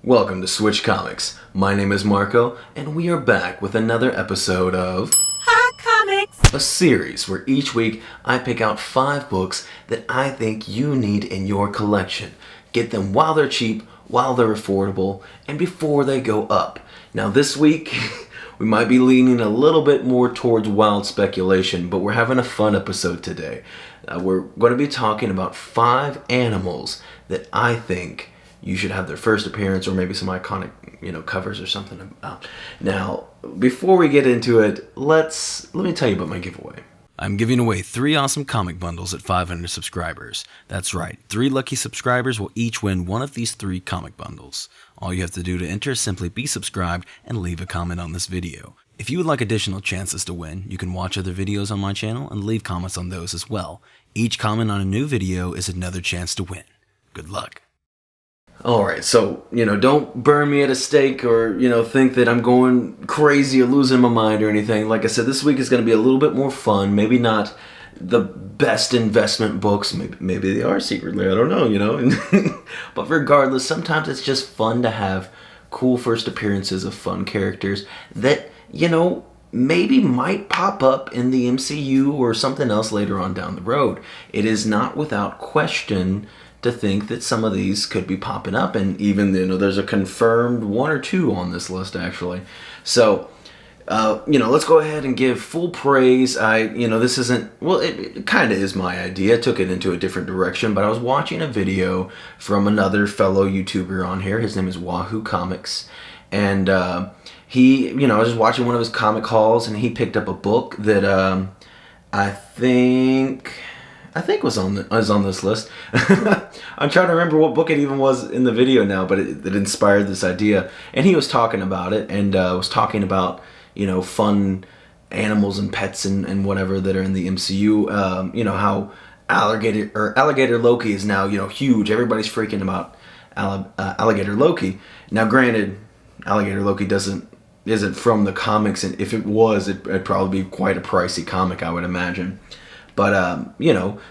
Welcome to Switch Comics. My name is Marco, and we are back with another episode of Hot Comics, a series where each week I pick out 5 books that I think you need in your collection. Get them while they're cheap, while they're affordable, and before they go up. Now this week, we might be leaning a little bit more towards wild speculation, but we're having a fun episode today. We're going to be talking about 5 animals that I think you should have their first appearance, or maybe some iconic, covers or something about. Now, before we get into it, let me tell you about my giveaway. I'm giving away 3 awesome comic bundles at 500 subscribers. That's right, 3 lucky subscribers will each win one of these 3 comic bundles. All you have to do to enter is simply be subscribed and leave a comment on this video. If you would like additional chances to win, you can watch other videos on my channel and leave comments on those as well. Each comment on a new video is another chance to win. Good luck. Alright, so, don't burn me at a stake or, think that I'm going crazy or losing my mind or anything. Like I said, this week is going to be a little bit more fun. Maybe not the best investment books. Maybe they are secretly. I don't know, But regardless, sometimes it's just fun to have cool first appearances of fun characters that, maybe might pop up in the MCU or something else later on down the road. It is not without question to think that some of these could be popping up, and even there's a confirmed 1 or 2 on this list actually. So let's go ahead and give full praise. This isn't, well, it kind of is my idea. I took it into a different direction, but I was watching a video from another fellow YouTuber on here. His name is Wahoo Comics, and he, I was just watching one of his comic hauls, and he picked up a book that I think was on this list. I'm trying to remember what book it even was in the video now, but it inspired this idea. And he was talking about it, and was talking about, fun animals and pets and whatever that are in the MCU. How Alligator Loki is now, huge. Everybody's freaking about Alligator Loki. Now, granted, Alligator Loki isn't from the comics, and if it was, it'd probably be quite a pricey comic, I would imagine. But,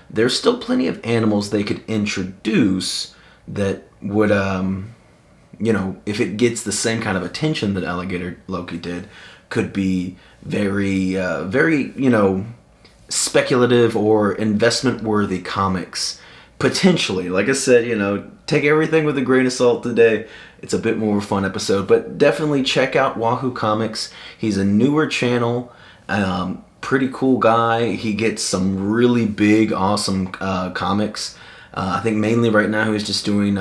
there's still plenty of animals they could introduce that would, if it gets the same kind of attention that Alligator Loki did, could be very, speculative or investment-worthy comics. Potentially. Like I said, take everything with a grain of salt today. It's a bit more of a fun episode. But definitely check out Wahoo Comics. He's a newer channel. Pretty cool guy. He gets some really big, awesome comics. I think mainly right now he's just doing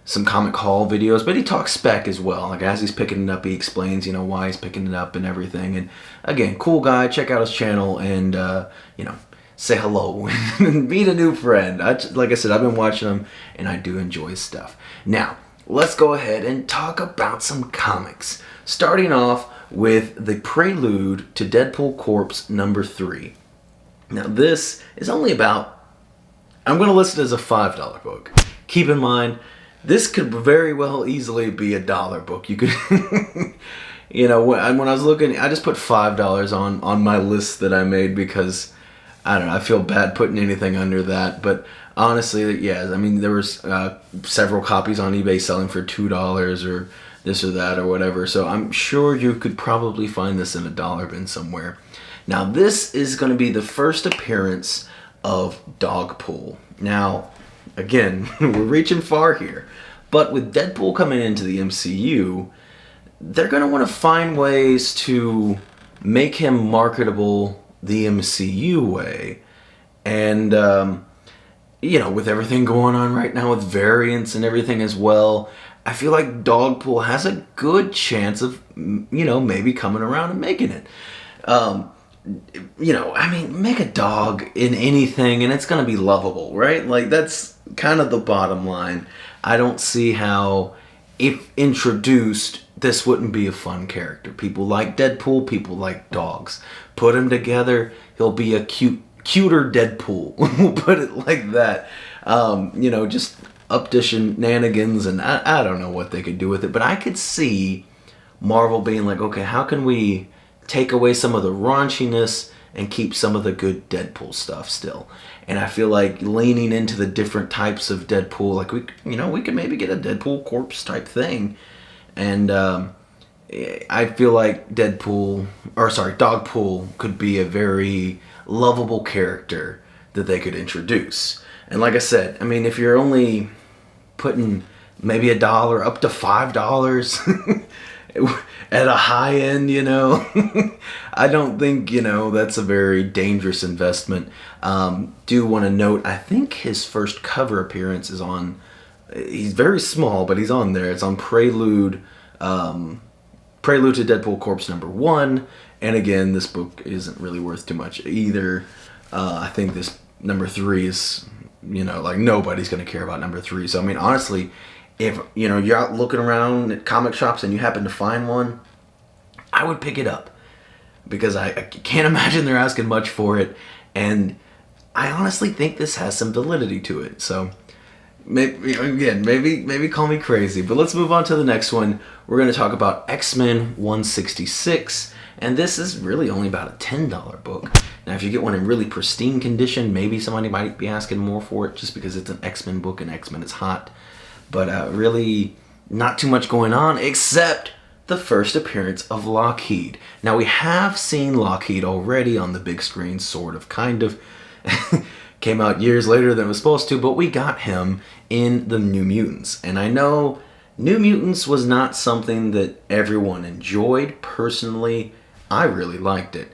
some comic haul videos, but he talks spec as well. Like as he's picking it up, he explains, why he's picking it up and everything. And again, cool guy. Check out his channel and say hello and meet a new friend. Like I said, I've been watching him and I do enjoy his stuff. Now, let's go ahead and talk about some comics. Starting off with the prelude to Deadpool Corpse number 3. Now this is only about, I'm going to list it as a $5 book. Keep in mind, this could very well easily be a $1 book. You could, when I was looking, I just put $5 on my list that I made because, I don't know, I feel bad putting anything under that. But honestly, yeah, there was several copies on eBay selling for $2 or this or that or whatever, so I'm sure you could probably find this in a dollar bin somewhere. Now this is going to be the first appearance of Dogpool. Now again, we're reaching far here, but with Deadpool coming into the MCU, they're going to want to find ways to make him marketable the MCU way. And with everything going on right now with variants and everything as well, I feel like Dogpool has a good chance of, maybe coming around and making it. Make a dog in anything and it's going to be lovable, right? Like, that's kind of the bottom line. I don't see how, if introduced, this wouldn't be a fun character. People like Deadpool, people like dogs. Put him together, he'll be a cuter Deadpool. We'll put it like that. Just up-to shenanigans, and I don't know what they could do with it, but I could see Marvel being like, okay, how can we take away some of the raunchiness and keep some of the good Deadpool stuff still. And I feel like leaning into the different types of Deadpool, like we could maybe get a Deadpool corpse type thing. And I feel like Dogpool could be a very lovable character that they could introduce. And like I said, I mean, if you're only putting maybe $1 up to $5 at a high end, I don't think, that's a very dangerous investment. Do want to note, I think his first cover appearance is on, he's very small, but he's on there. It's on Prelude to Deadpool Corpse number 1. And again, this book isn't really worth too much either. I think this number 3 is, like nobody's going to care about number 3. So, I mean, honestly, if, you're out looking around at comic shops and you happen to find one, I would pick it up. Because I can't imagine they're asking much for it. And I honestly think this has some validity to it. So, maybe call me crazy. But let's move on to the next one. We're going to talk about XMen 166. And this is really only about a $10 book. Now, if you get one in really pristine condition, maybe somebody might be asking more for it just because it's an X-Men book and X-Men is hot. But really, not too much going on except the first appearance of Lockheed. Now, we have seen Lockheed already on the big screen, sort of, kind of. Came out years later than it was supposed to, but we got him in the New Mutants. And I know New Mutants was not something that everyone enjoyed. Personally, I really liked it.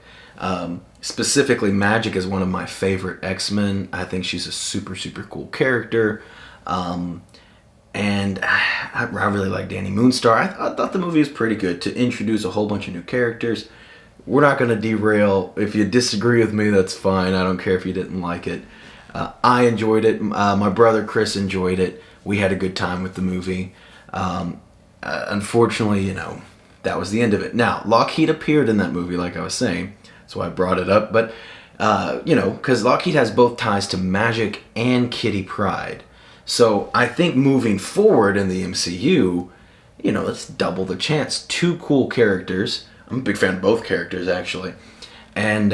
Specifically, Magic is one of my favorite X-Men. I think she's a super, super cool character. And I really like Danny Moonstar. I thought the movie was pretty good to introduce a whole bunch of new characters. We're not going to derail. If you disagree with me, that's fine. I don't care if you didn't like it. I enjoyed it. My brother Chris enjoyed it. We had a good time with the movie. Unfortunately, that was the end of it. Now, Lockheed appeared in that movie, like I was saying. That's why I brought it up. But, because Lockheed has both ties to Magic and Kitty Pryde. So I think moving forward in the MCU, let's double the chance. 2 cool characters. I'm a big fan of both characters, actually. And,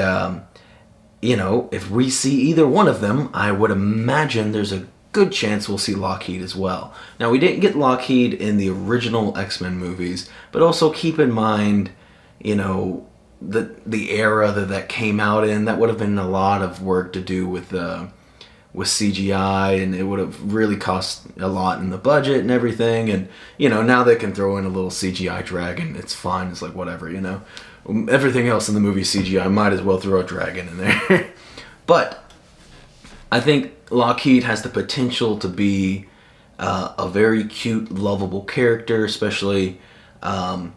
if we see either one of them, I would imagine there's a good chance we'll see Lockheed as well. Now, we didn't get Lockheed in the original X-Men movies, but also keep in mind, the era that came out in. That would have been a lot of work to do with CGI, and it would have really cost a lot in the budget and everything. And now they can throw in a little CGI dragon. It's fine. It's like whatever. Everything else in the movie CGI, might as well throw a dragon in there. But I think Lockheed has the potential to be a very cute, lovable character, especially in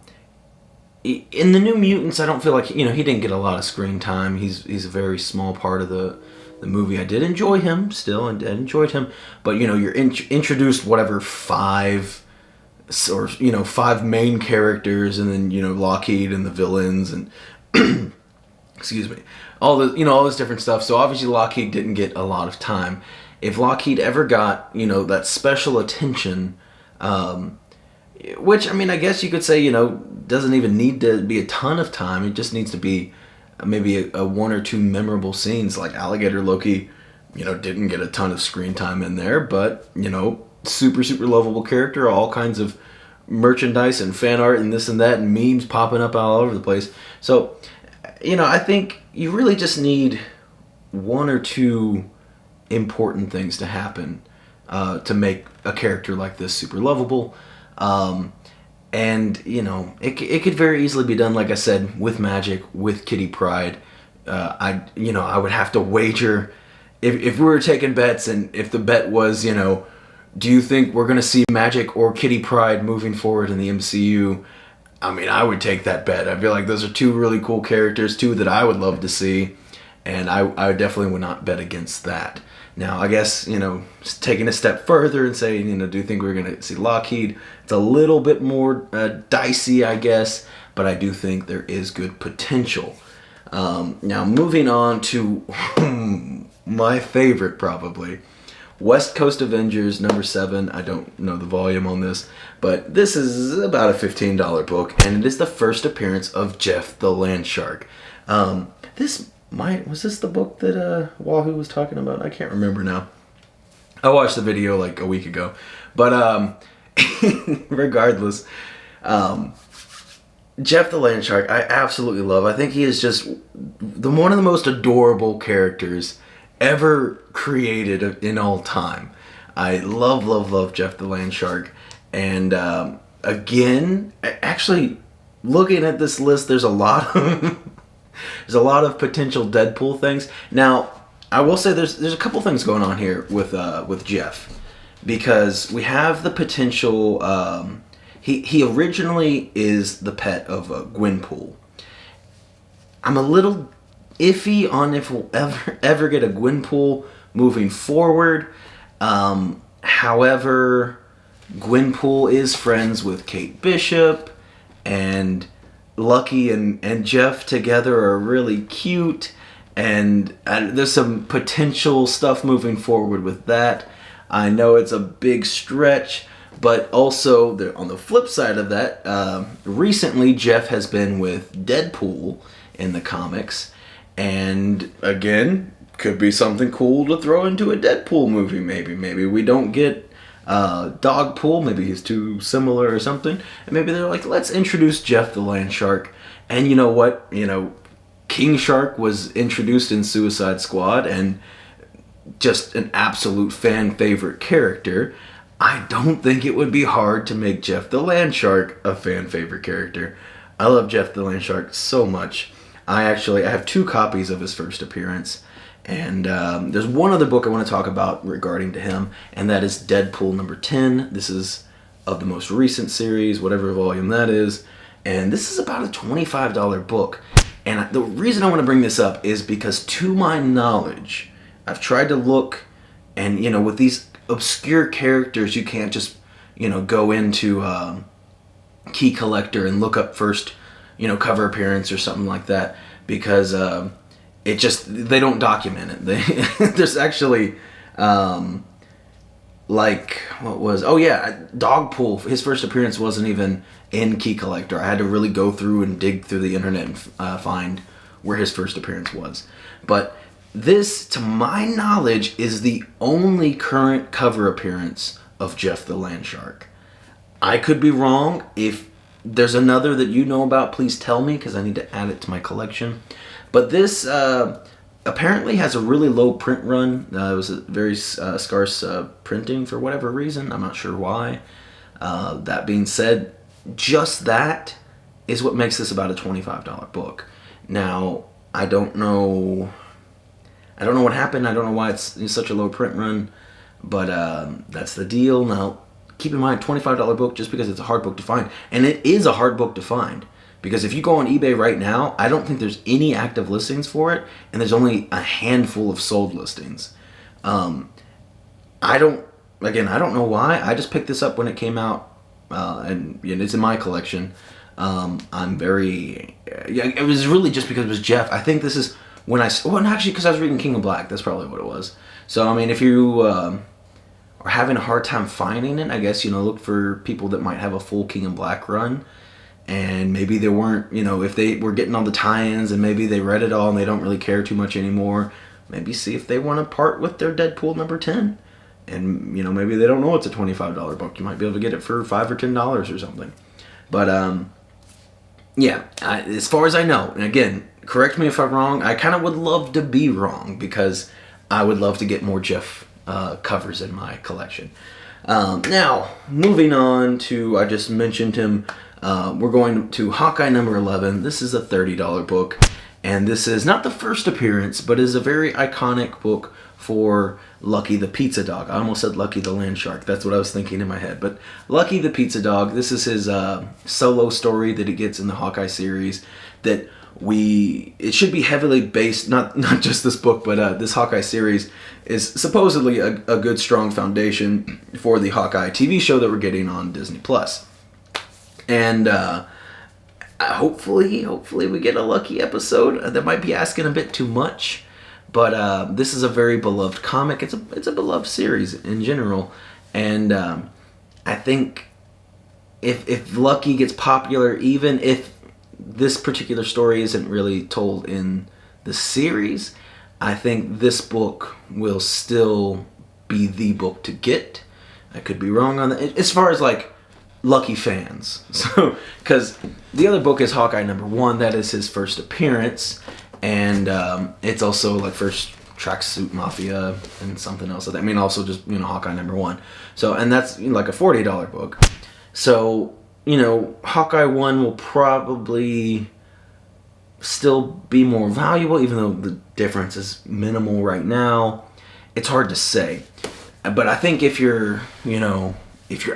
the New Mutants. I don't feel like he didn't get a lot of screen time. He's a very small part of the movie. I did enjoy him still, and enjoyed him, but you're introduced whatever 5 main characters, and then Lockheed and the villains, and excuse me, all this different stuff. So obviously Lockheed didn't get a lot of time. If Lockheed ever got that special attention, which I guess you could say doesn't even need to be a ton of time. It just needs to be maybe a 1 or 2 memorable scenes. Like Alligator Loki, didn't get a ton of screen time in there, but super, super lovable character, all kinds of merchandise and fan art and this and that and memes popping up all over the place. So, I think you really just need 1 or 2 important things to happen to make a character like this super lovable. And, it could very easily be done, like I said, with Magic, with Kitty Pryde. I would have to wager, if we were taking bets, and if the bet was, do you think we're going to see Magic or Kitty Pryde moving forward in the MCU? I would take that bet. I feel like those are 2 really cool characters, 2 that I would love to see, and I definitely would not bet against that. Now, I guess, taking a step further and saying, do you think we're going to see Lockheed? It's a little bit more dicey, I guess, but I do think there is good potential. Now, moving on to my favorite, probably, West Coast Avengers number 7. I don't know the volume on this, but this is about a $15 book, and it is the first appearance of Jeff the Land Shark. This Was this the book that Wahoo was talking about? I can't remember now. I watched the video like a week ago. But regardless, Jeff the Land Shark, I absolutely love. I think he is just one of the most adorable characters ever created in all time. I love Jeff the Land Shark. And again, actually, looking at this list, there's a lot of potential Deadpool things. Now, I will say there's a couple things going on here with Jeff, because we have the potential. He originally is the pet of Gwenpool. I'm a little iffy on if we'll ever get a Gwenpool moving forward. However, Gwenpool is friends with Kate Bishop, and Lucky and Jeff together are really cute, and there's some potential stuff moving forward with that. I know it's a big stretch, but also on the flip side of that, recently Jeff has been with Deadpool in the comics, and again, could be something cool to throw into a Deadpool movie. Maybe we don't get Dogpool, maybe he's too similar or something, and maybe they're like, let's introduce Jeff the Land Shark. And you know what, King Shark was introduced in Suicide Squad and just an absolute fan favorite character. I don't think it would be hard to make Jeff the Land Shark a fan favorite character. I love Jeff the Land Shark so much. I have 2 copies of his first appearance. And there's one other book I want to talk about regarding to him, and that is Deadpool Number 10. This is of the most recent series, whatever volume that is. And this is about a $25 book. And the reason I want to bring this up is because, to my knowledge, I've tried to look, and with these obscure characters, you can't just go into Key Collector and look up first cover appearance or something like that, because they don't document it. There's actually Dogpool, his first appearance wasn't even in Key Collector. I had to really go through and dig through the internet and find where his first appearance was. But this, to my knowledge, is the only current cover appearance of Jeff the Land Shark. I could be wrong. If there's another that you know about, please tell me, because I need to add it to my collection. But this apparently has a really low print run. It was a very scarce printing for whatever reason. I'm not sure why. That being said, just that is what makes this about a $25 book. Now, I don't know what happened. I don't know why it's such a low print run, but that's the deal. Now, keep in mind, $25 book just because it's a hard book to find. And it is a hard book to find. Because if you go on eBay right now, I don't think there's any active listings for it, and there's only a handful of sold listings. I don't know why. I just picked this up when it came out, and it's in my collection. It was really just because it was Jeff. I think this is because I was reading King of Black. That's probably what it was. So, I mean, if you are having a hard time finding it, I guess, look for people that might have a full King of Black run. And maybe they weren't, if they were getting all the tie-ins and maybe they read it all and they don't really care too much anymore, maybe see if they want to part with their Deadpool number 10. And, maybe they don't know it's a $25 book. You might be able to get it for $5 or $10 or something. But, as far as I know, and again, correct me if I'm wrong, I kind of would love to be wrong, because I would love to get more Jeff covers in my collection. Now, moving on to, I just mentioned him, we're going to Hawkeye Number 11. This is a $30 book, and this is not the first appearance, but is a very iconic book for Lucky the Pizza Dog. I almost said Lucky the Land Shark. That's what I was thinking in my head. But Lucky the Pizza Dog, this is his solo story that he gets in the Hawkeye series. It should be heavily based, not just this book, but this Hawkeye series is supposedly a good, strong foundation for the Hawkeye TV show that we're getting on Disney+. And hopefully we get a Lucky episode. That might be asking a bit too much, but this is a very beloved comic. It's a beloved series in general, and I think if Lucky gets popular, even if this particular story isn't really told in the series, I think this book will still be the book to get. I could be wrong on that. As far as like Lucky fans. So, because the other book is Hawkeye number 1. That is his first appearance. And it's also like first Tracksuit Mafia and something else. I mean, also just, Hawkeye number 1. So, and that's like a $40 book. So, Hawkeye 1 will probably still be more valuable, even though the difference is minimal right now. It's hard to say. But I think if you're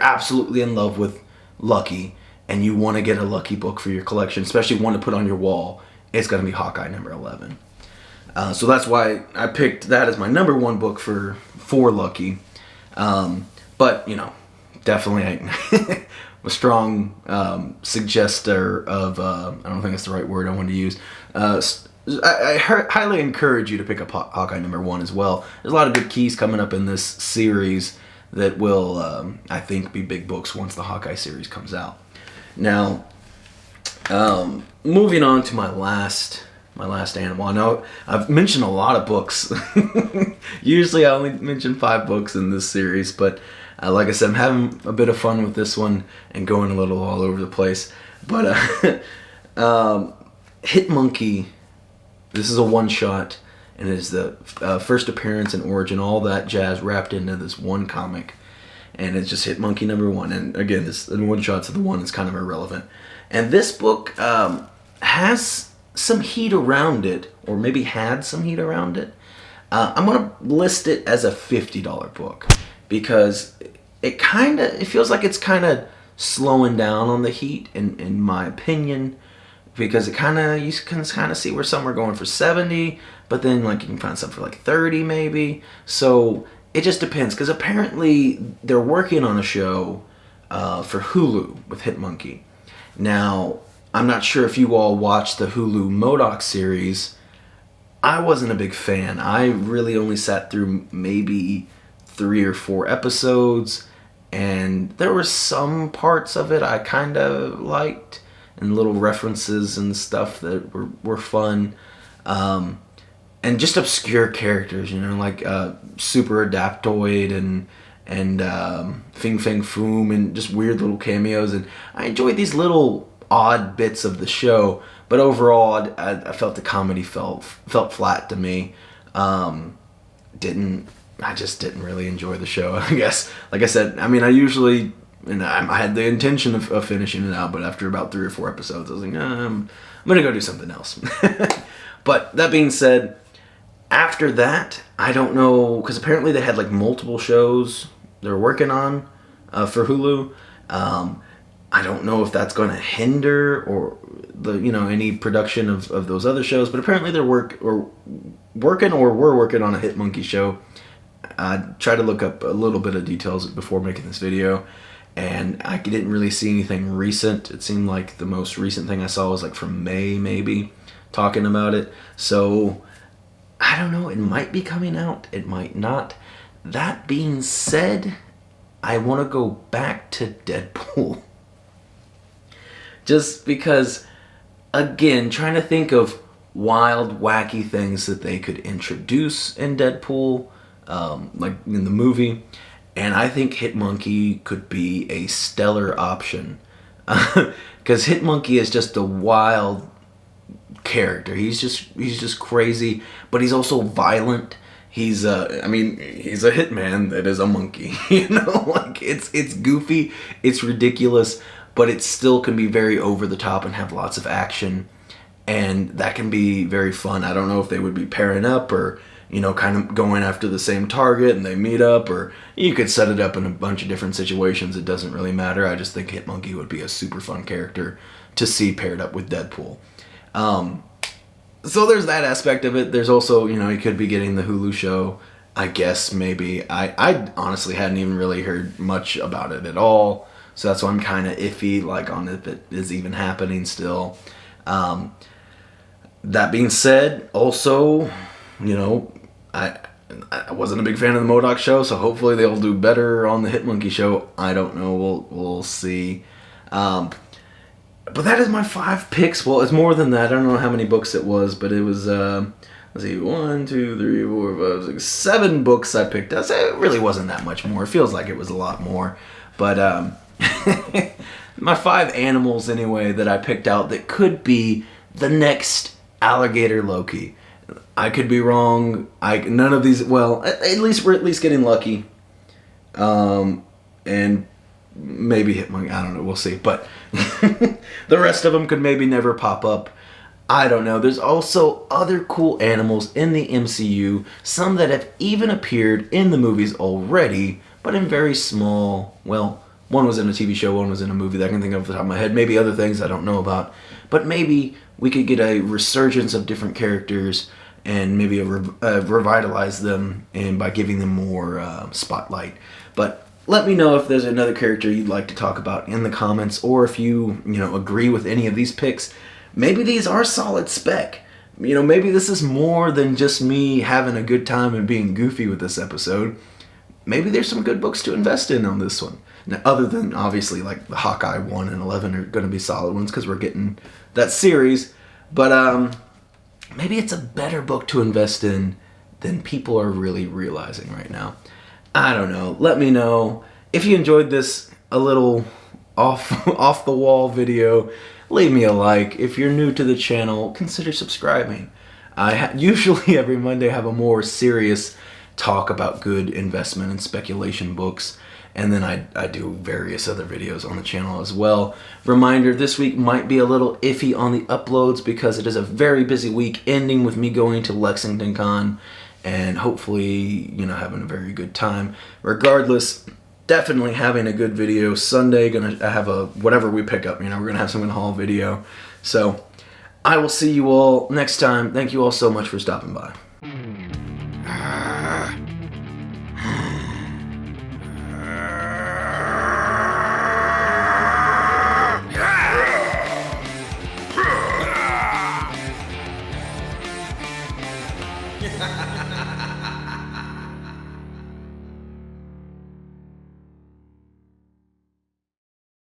absolutely in love with Lucky and you want to get a Lucky book for your collection, especially one to put on your wall, it's going to be Hawkeye number 11. So that's why I picked that as my number 1 book for Lucky. But, definitely a strong suggester of, I don't think that's the right word I wanted to use. I highly encourage you to pick up Hawkeye number 1 as well. There's a lot of good keys coming up in this series that will, I think, be big books once the Hawkeye series comes out. Now, moving on to my last animal. I know I've mentioned a lot of books. Usually I only mention 5 books in this series, but like I said, I'm having a bit of fun with this one and going a little all over the place. But Hit Monkey, this is a one-shot, and it is the first appearance and origin, all that jazz wrapped into this one comic. And it's just Hit Monkey number 1. And again, this one-shots of the one is kind of irrelevant. And this book has some heat around it, or maybe had some heat around it. I'm going to list it as a $50 book because it feels like it's kind of slowing down on the heat, in my opinion. Because you can kind of see where some are going for 70, but then like you can find some for like 30 maybe. So it just depends, because apparently they're working on a show for Hulu with Hit Monkey. Now, I'm not sure if you all watched the Hulu MODOK series. I wasn't a big fan. I really only sat through maybe 3 or 4 episodes, and there were some parts of it I kind of liked, and little references and stuff that were fun. And just obscure characters, like Super Adaptoid and Fing Fang Foom, and just weird little cameos. And I enjoyed these little odd bits of the show, but overall I felt the comedy felt flat to me. I just didn't really enjoy the show, I guess. Like I said, I mean, I had the intention of finishing it out, but after about 3 or 4 episodes, I was like, I'm going to go do something else. But that being said, after that, I don't know, because apparently they had like multiple shows they're working on for Hulu. I don't know if that's going to hinder or any production of those other shows, but apparently they're were working on a Hit Monkey show. I tried to look up a little bit of details before making this video, and I didn't really see anything recent. It seemed like the most recent thing I saw was like from May, maybe, talking about it. So, I don't know. It might be coming out. It might not. That being said, I want to go back to Deadpool. Just because, again, trying to think of wild, wacky things that they could introduce in Deadpool, like in the movie. And I think Hit Monkey could be a stellar option. Because Hit Monkey is just a wild character. He's just crazy, but he's also violent. He's a hitman that is a monkey. Like it's goofy, it's ridiculous, but it still can be very over the top and have lots of action. And that can be very fun. I don't know if they would be pairing up or kind of going after the same target and they meet up, or you could set it up in a bunch of different situations. It doesn't really matter. I just think Hit Monkey would be a super fun character to see paired up with Deadpool. So there's that aspect of it. There's also, he could be getting the Hulu show, I guess, maybe. I honestly hadn't even really heard much about it at all, so that's why I'm kind of iffy, like, on if it is even happening still. That being said, also, I wasn't a big fan of the MODOK show, so hopefully they'll do better on the Hit Monkey show. I don't know. We'll see. But that is my 5 picks. Well, it's more than that. I don't know how many books it was, but it was, let's see, 1, 2, 3, 4, 5, 6, 7 books I picked up. So it really wasn't that much more. It feels like it was a lot more. But my 5 animals, anyway, that I picked out that could be the next Alligator Loki. I could be wrong. None of these, well, at least we're getting lucky. And maybe Hitmonkey, I don't know, we'll see. But the rest of them could maybe never pop up. I don't know. There's also other cool animals in the MCU, some that have even appeared in the movies already, but in very small, well, one was in a TV show, one was in a movie that I can think of off the top of my head. Maybe other things I don't know about. But maybe we could get a resurgence of different characters and maybe revitalize them and by giving them more spotlight. But let me know if there's another character you'd like to talk about in the comments, or if you agree with any of these picks. Maybe these are solid spec. Maybe this is more than just me having a good time and being goofy with this episode. Maybe there's some good books to invest in on this one. Now, other than, obviously, like the Hawkeye 1 and 11 are going to be solid ones because we're getting that series. But maybe it's a better book to invest in than people are really realizing right now. I don't know. Let me know. If you enjoyed this a little off the wall video, leave me a like. If you're new to the channel, consider subscribing. I usually every Monday have a more serious talk about good investment and speculation books, and then I do various other videos on the channel as well. Reminder, this week might be a little iffy on the uploads because it is a very busy week, ending with me going to Lexington Con and hopefully, having a very good time. Regardless, definitely having a good video. Sunday, gonna have a whatever we pick up. We're gonna have some in haul video. So I will see you all next time. Thank you all so much for stopping by. Ha ha ha ha!